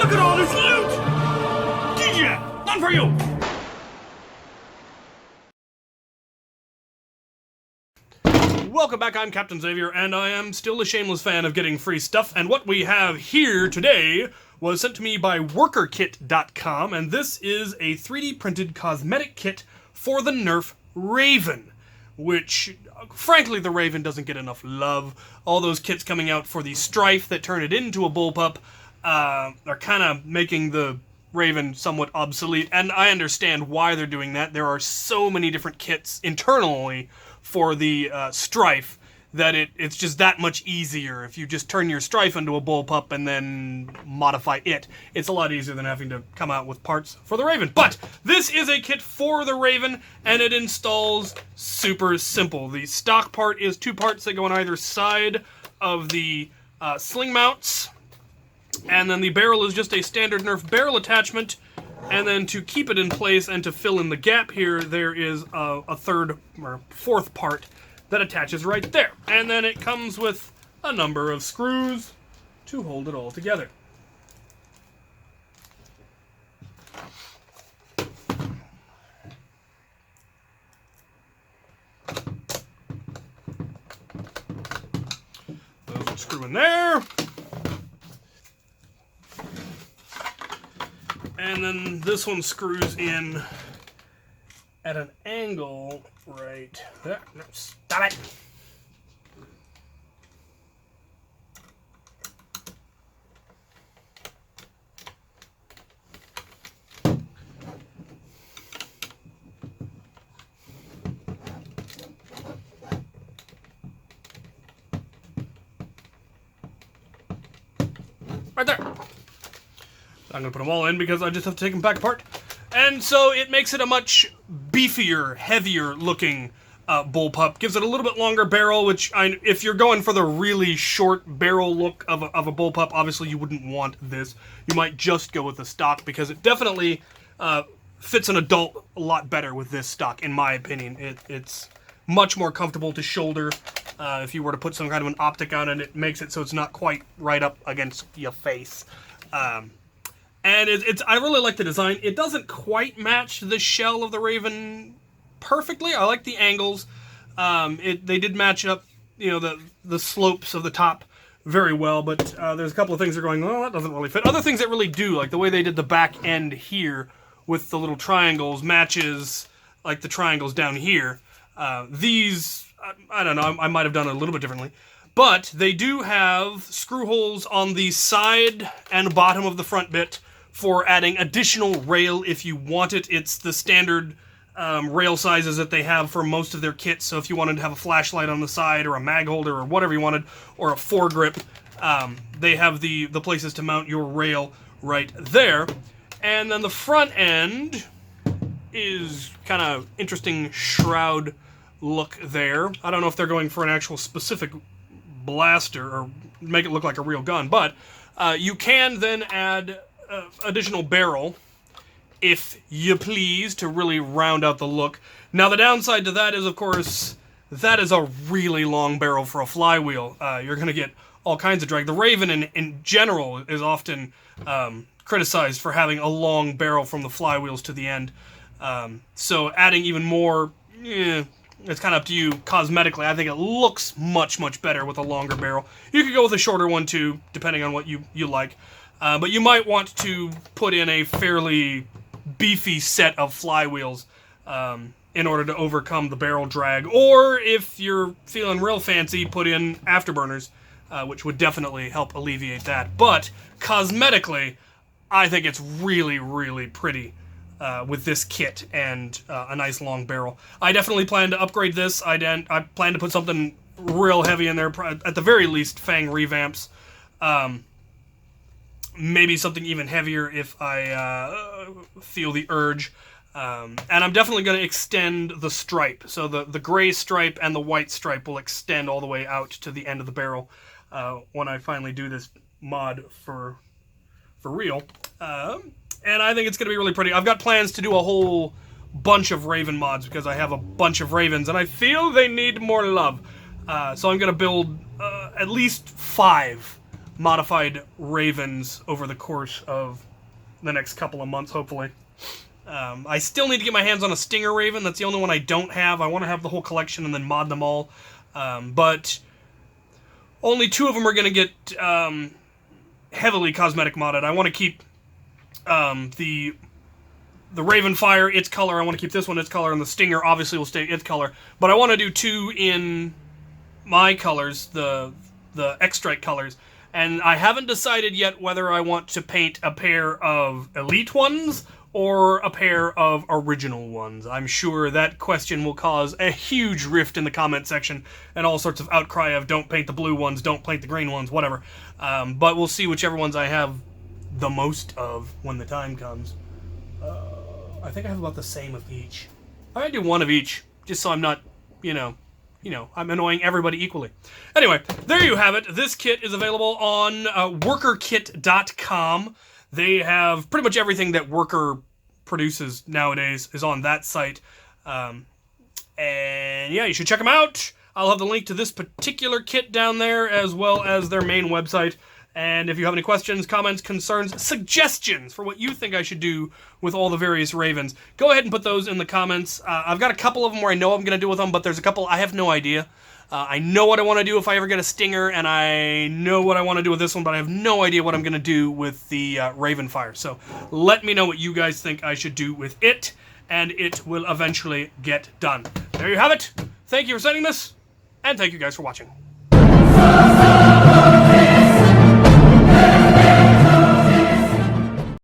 Look at all this loot! DJ, none for you! Welcome back, I'm Captain Xavier, and I am still a shameless fan of getting free stuff, and what we have here today was sent to me by workerkit.com, and this is a 3D printed cosmetic kit for the Nerf Rayven, which, frankly, the Rayven doesn't get enough love. All those kits coming out for the Strife that turn it into a Bullpup are kind of making the Rayven somewhat obsolete, and I understand why they're doing that. There are so many different kits internally for the Strife that it's just that much easier. If you just turn your Strife into a Bullpup and then modify it, it's a lot easier than having to come out with parts for the Rayven. But this is a kit for the Rayven, and it installs super simple. The stock part is 2 parts that go on either side of the sling mounts, and then the barrel is just a standard Nerf barrel attachment. And then to keep it in place and to fill in the gap here, there is a 3rd or 4th part that attaches right there. And then it comes with a number of screws to hold it all together. Those will screw in there. And then this one screws in at an angle right there. No, stop it! Right there. I'm going to put them all in because I just have to take them back apart. And so it makes it a much beefier, heavier looking Bullpup. Gives it a little bit longer barrel, which if you're going for the really short barrel look of a Bullpup, obviously you wouldn't want this. You might just go with the stock because it definitely fits an adult a lot better with this stock, in my opinion. It's much more comfortable to shoulder. If you were to put some kind of an optic on it, it makes it so it's not quite right up against your face. And I really like the design. It doesn't quite match the shell of the Rayven perfectly. I like the angles. They did match up, the slopes of the top very well, but there's a couple of things that are going, well, that doesn't really fit. Other things that really do, like the way they did the back end here with the little triangles matches like the triangles down here. These, I don't know, I might have done it a little bit differently. But they do have screw holes on the side and bottom of the front bit for adding additional rail if you want it. It's the standard rail sizes that they have for most of their kits. So if you wanted to have a flashlight on the side or a mag holder or whatever you wanted, or a foregrip, they have the places to mount your rail right there. And then the front end is kind of interesting shroud look there. I don't know if they're going for an actual specific blaster or make it look like a real gun, but you can then add additional barrel if you please to really round out the look. Now the downside to that is, of course, that is a really long barrel for a flywheel. You're going to get all kinds of drag. The Rayven in general is often criticized for having a long barrel from the flywheels to the end. So adding even more, it's kind of up to you cosmetically. I think it looks much, much better with a longer barrel. You could go with a shorter one too, depending on what you like. But you might want to put in a fairly beefy set of flywheels in order to overcome the barrel drag. Or if you're feeling real fancy, put in afterburners, which would definitely help alleviate that. But cosmetically, I think it's really, really pretty with this kit and a nice long barrel. I definitely plan to upgrade this. I plan to put something real heavy in there, at the very least Fang revamps. Maybe something even heavier if I feel the urge. And I'm definitely going to extend the stripe. So the gray stripe and the white stripe will extend all the way out to the end of the barrel when I finally do this mod for real. And I think it's going to be really pretty. I've got plans to do a whole bunch of Rayven mods because I have a bunch of Ravens and I feel they need more love. So I'm going to build at least 5 modified Ravens over the course of the next couple of months, hopefully. I still need to get my hands on a Stinger Raven. That's the only one I don't have. I want to have the whole collection and then mod them all. But only 2 of them are going to get heavily cosmetic modded. I want to keep the Raven Fire its color. I want to keep this one its color, and the Stinger obviously will stay its color. But I want to do 2 in my colors, the X-Strike colors. And I haven't decided yet whether I want to paint a pair of Elite ones or a pair of original ones. I'm sure that question will cause a huge rift in the comment section and all sorts of outcry of don't paint the blue ones, don't paint the green ones, whatever. But we'll see whichever ones I have the most of when the time comes. I think I have about the same of each. I might do 1 of each, just so I'm not, I'm annoying everybody equally. Anyway, there you have it. This kit is available on workerkit.com. They have pretty much everything that Worker produces nowadays is on that site. And yeah, you should check them out. I'll have the link to this particular kit down there as well as their main website. And if you have any questions, comments, concerns, suggestions for what you think I should do with all the various Ravens, go ahead and put those in the comments. I've got a couple of them where I know what I'm going to do with them, but there's a couple I have no idea. I know what I want to do if I ever get a Stinger, and I know what I want to do with this one, but I have no idea what I'm going to do with the Raven Fire. So let me know what you guys think I should do with it, and it will eventually get done. There you have it. Thank you for sending this, and thank you guys for watching.